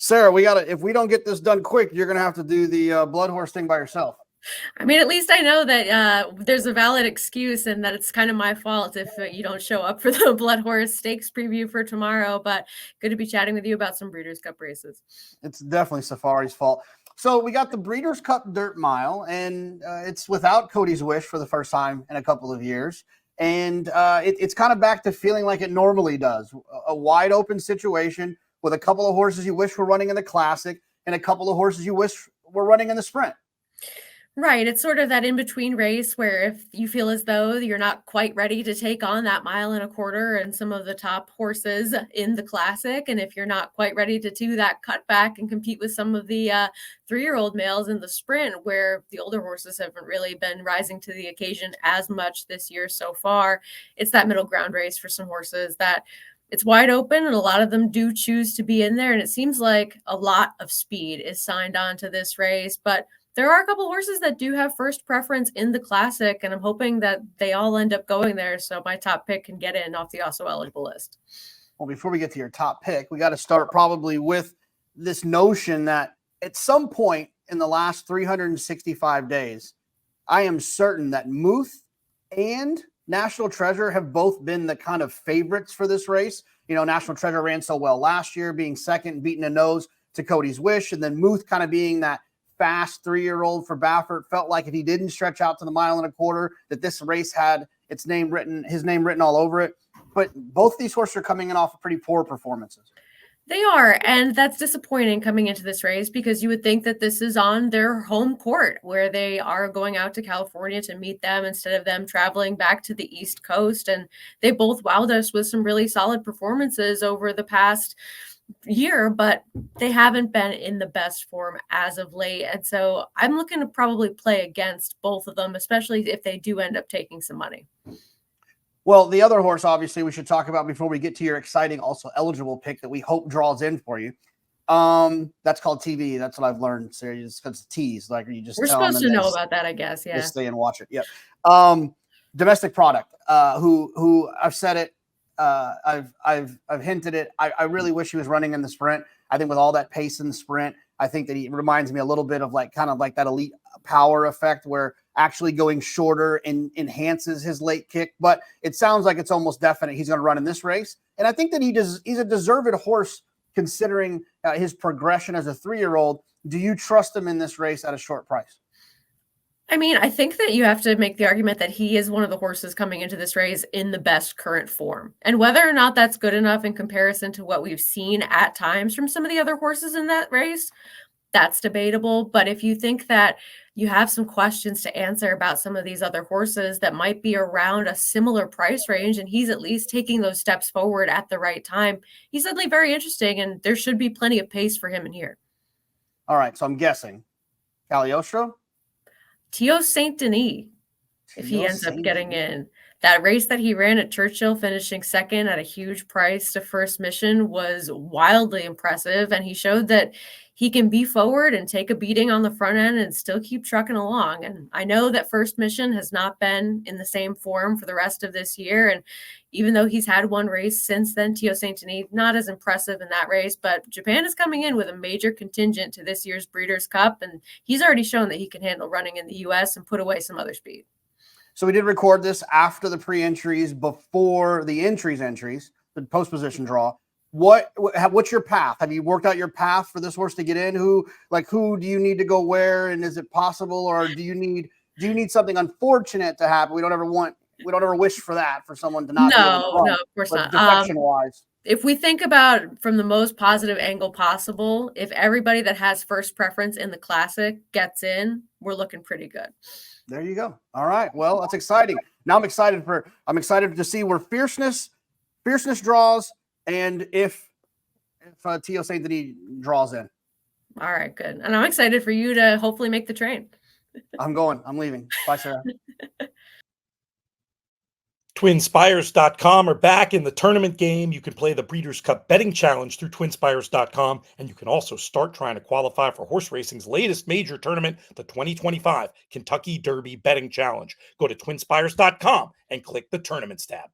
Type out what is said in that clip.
Sarah, if we don't get this done quick, you're going to have to do the blood horse thing by yourself. I mean, at least I know that there's a valid excuse and that it's kind of my fault if you don't show up for the Blood Horse Stakes preview for tomorrow. But good to be chatting with you about some Breeders' Cup races. It's definitely Safari's fault. So we got the Breeders' Cup Dirt Mile, and it's without Cody's Wish for the first time in a couple of years. And it's kind of back to feeling like it normally does. A wide open situation with a couple of horses you wish were running in the Classic and a couple of horses you wish were running in the Sprint. Right. It's sort of that in-between race where if you feel as though you're not quite ready to take on that 1.25 miles and some of the top horses in the Classic, and if you're not quite ready to do that cutback and compete with some of the 3-year-old males in the Sprint, where the older horses haven't really been rising to the occasion as much this year so far, it's that middle ground race for some horses that it's wide open, and a lot of them do choose to be in there. And it seems like a lot of speed is signed on to this race, but there are a couple horses that do have first preference in the Classic, and I'm hoping that they all end up going there so my top pick can get in off the also eligible list. Well, before we get to your top pick, we got to start probably with this notion that at some point in the last 365 days, I am certain that Muth and National Treasure have both been the kind of favorites for this race. You know, National Treasure ran so well last year, being second, beating a nose to Cody's Wish, and then Muth kind of being that fast 3-year-old for Baffert. Felt like if he didn't stretch out to the 1.25 miles, that this race had his name written all over it. But both these horses are coming in off of pretty poor performances. They are, and that's disappointing coming into this race because you would think that this is on their home court where they are going out to California to meet them instead of them traveling back to the East Coast. And they both wowed us with some really solid performances over the past year, but they haven't been in the best form as of late. And so I'm looking to probably play against both of them, especially if they do end up taking some money. Well, the other horse, obviously, we should talk about before we get to your exciting, also eligible pick that we hope draws in for you. That's called TV. That's what I've learned. So it's a tease. Like you just we're supposed to know about that, I guess. Yeah. Just stay and watch it. Yep. Domestic Product. Who I've said it. I've hinted it. I really wish he was running in the Sprint. I think with all that pace in the Sprint, I think that he reminds me a little bit of kind of like that elite power effect where actually going shorter and enhances his late kick. But it sounds like it's almost definite he's going to run in this race. And I think that he's a deserved horse considering his progression as a 3-year-old. Do you trust him in this race at a short price? I mean, I think that you have to make the argument that he is one of the horses coming into this race in the best current form. And whether or not that's good enough in comparison to what we've seen at times from some of the other horses in that race, that's debatable. But if you think that you have some questions to answer about some of these other horses that might be around a similar price range, and he's at least taking those steps forward at the right time, he's suddenly very interesting, and there should be plenty of pace for him in here. All right, so I'm guessing Cagliostro? Tio Saint Denis, if he ends up getting in. That race that he ran at Churchill, finishing second at a huge price to First Mission, was wildly impressive. And he showed that he can be forward and take a beating on the front end and still keep trucking along. And I know that First Mission has not been in the same form for the rest of this year. And even though he's had one race since then, Tio Saint Denis, not as impressive in that race, but Japan is coming in with a major contingent to this year's Breeders' Cup. And he's already shown that he can handle running in the U.S. and put away some other speed. So we did record this after the pre-entries, before the entries, the post-position draw. What's your path? Have you worked out your path for this horse to get in? Who do you need to go where? And is it possible, or do you need something unfortunate to happen? We don't ever wish for that, for someone to not. No, of course not. Defection-wise. If we think about from the most positive angle possible, if everybody that has first preference in the Classic gets in, we're looking pretty good. There you go. All right. Well, that's exciting. Now I'm excited to see where fierceness draws, and if Tio Saint Denis draws in. All right, good. And I'm excited for you to hopefully make the train. I'm leaving. Bye, Sarah. TwinSpires.com are back in the tournament game. You can play the Breeders' Cup Betting Challenge through TwinSpires.com, and you can also start trying to qualify for horse racing's latest major tournament, the 2025 Kentucky Derby Betting Challenge. Go to TwinSpires.com and click the Tournaments tab.